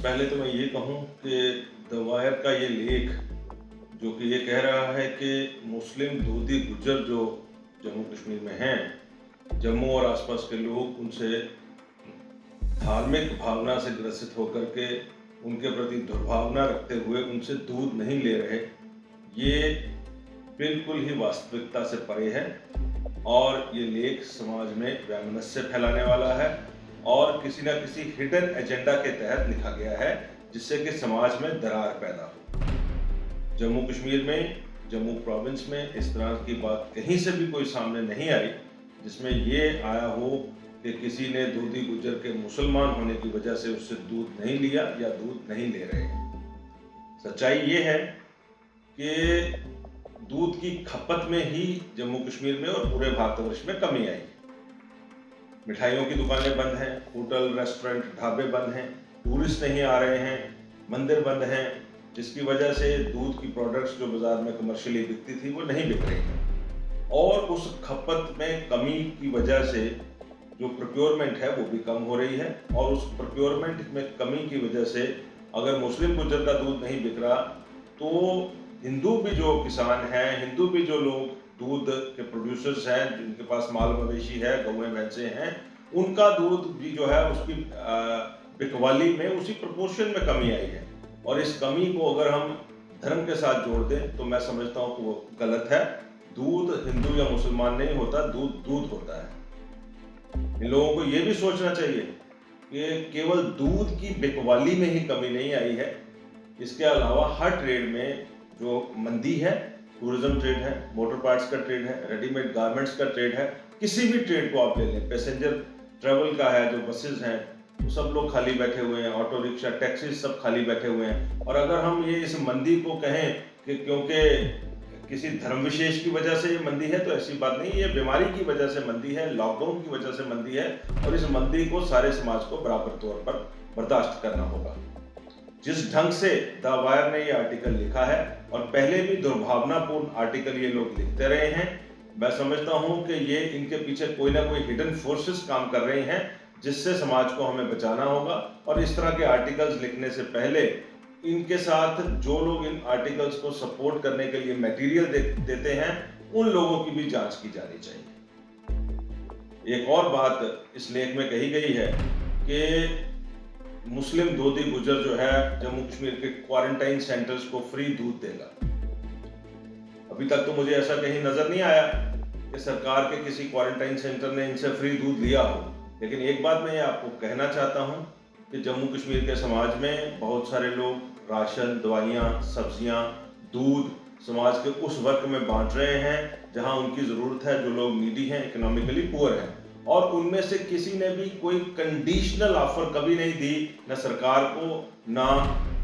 पहले तो मैं ये कहूँ कि द वायर का ये लेख जो कि ये कह रहा है कि मुस्लिम दूधी गुज्जर जो जम्मू कश्मीर में हैं, जम्मू और आसपास के लोग उनसे धार्मिक भावना से ग्रसित होकर के उनके प्रति दुर्भावना रखते हुए उनसे दूध नहीं ले रहे, ये बिल्कुल ही वास्तविकता से परे है और ये लेख समाज में वैमनस्य फैलाने वाला है और किसी न किसी हिडन एजेंडा के तहत लिखा गया है जिससे कि समाज में दरार पैदा हो। जम्मू कश्मीर में, जम्मू प्रोविंस में इस तरह की बात कहीं से भी कोई सामने नहीं आई जिसमें ये आया हो कि किसी ने दूधी गुज्जर के मुसलमान होने की वजह से उससे दूध नहीं लिया या दूध नहीं ले रहे। सच्चाई ये है कि दूध की खपत में ही जम्मू कश्मीर में और पूरे भारतवर्ष में कमी आई। मिठाइयों की दुकानें बंद हैं, होटल, रेस्टोरेंट, ढाबे बंद हैं, टूरिस्ट नहीं आ रहे हैं, मंदिर बंद हैं, जिसकी वजह से दूध की प्रोडक्ट्स जो बाजार में कमर्शियली बिकती थी वो नहीं बिक रही हैं और उस खपत में कमी की वजह से जो प्रोक्योरमेंट है वो भी कम हो रही है और उस प्रोक्योरमेंट में कमी की वजह से अगर मुस्लिम गुज्जर का दूध नहीं बिक रहा तो हिंदू भी जो किसान हैं, हिंदू भी जो लोग दूध के प्रोड्यूसर्स हैं, जिनके पास माल मवेशी है, गौएं भैंसे हैं, उनका दूध भी जो है उसकी बिकवाली में उसी प्रोपोर्शन में कमी आई है और इस कमी को अगर हम धर्म के साथ जोड़ दें तो मैं समझता हूँ कि वो गलत है। दूध हिंदू या मुसलमान नहीं होता, दूध दूध होता है। इन लोगों को ये भी सोचना चाहिए कि केवल दूध की बिकवाली में ही कमी नहीं आई है, इसके अलावा हर ट्रेड में जो मंदी है, टूरिज्म ट्रेड है, मोटर पार्ट्स का ट्रेड है, रेडीमेड गारमेंट्स का ट्रेड है, किसी भी ट्रेड को आप ले लें, पैसेंजर ट्रेवल का है, जो बसेस हैं वो सब लोग खाली बैठे हुए हैं, ऑटो रिक्शा, टैक्सी सब खाली बैठे हुए हैं। और अगर हम ये इस मंदी को कहें कि क्योंकि किसी धर्म विशेष की वजह से ये मंदी है, तो ऐसी बात नहीं, ये बीमारी की वजह से मंदी है, लॉकडाउन की वजह से मंदी है और इस मंदी को सारे समाज को बराबर तौर पर बर्दाश्त करना होगा। जिस ढंग से द वायर ने ये आर्टिकल लिखा है और पहले भी दुर्भावनापूर्ण आर्टिकल ये लोग लिखते रहे हैं, मैं समझता हूं कि ये इनके पीछे कोई ना कोई हिडन फोर्सेस काम कर रहे हैं जिससे समाज को हमें बचाना होगा और इस तरह के आर्टिकल्स लिखने से पहले इनके साथ जो लोग इन आर्टिकल्स को सपोर्ट करने के लिए मटेरियल देते हैं उन लोगों की भी जांच की जानी चाहिए। एक और बात इस लेख में कही गई है कि मुस्लिम दूधी गुज्जर जो है जम्मू कश्मीर के क्वारंटाइन सेंटर्स को फ्री दूध देगा। अभी तक तो मुझे ऐसा कहीं नजर नहीं आया कि सरकार के किसी क्वारंटाइन सेंटर ने इनसे फ्री दूध लिया हो। लेकिन एक बात मैं आपको कहना चाहता हूं कि जम्मू कश्मीर के समाज में बहुत सारे लोग राशन, दवाइयां, सब्जियां, दूध समाज के उस वर्ग में बांट रहे हैं जहां उनकी जरूरत है, जो लोग नीडी हैं, इकोनॉमिकली पुअर हैं, और उनमें से किसी ने भी कोई कंडीशनल ऑफर कभी नहीं दी, न सरकार को ना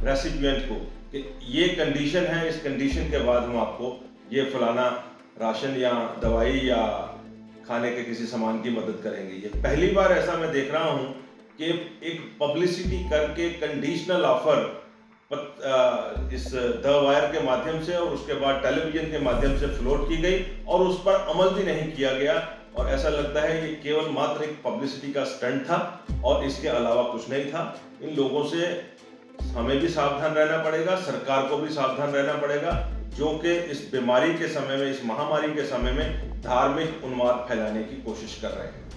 रेसिपिएंट को, कि ये कंडीशन है, इस कंडीशन के बाद हम आपको ये फलाना राशन या दवाई या खाने के किसी सामान की मदद करेंगे। ये पहली बार ऐसा मैं देख रहा हूं कि एक पब्लिसिटी करके कंडीशनल ऑफर इस द वायर के माध्यम से और उसके बाद टेलीविजन के माध्यम से फ्लोट की गई और उस पर अमल भी नहीं किया गया और ऐसा लगता है ये केवल मात्र एक पब्लिसिटी का स्टंट था और इसके अलावा कुछ नहीं था। इन लोगों से हमें भी सावधान रहना पड़ेगा, सरकार को भी सावधान रहना पड़ेगा, जो कि इस बीमारी के समय में, इस महामारी के समय में धार्मिक उन्माद फैलाने की कोशिश कर रहे हैं।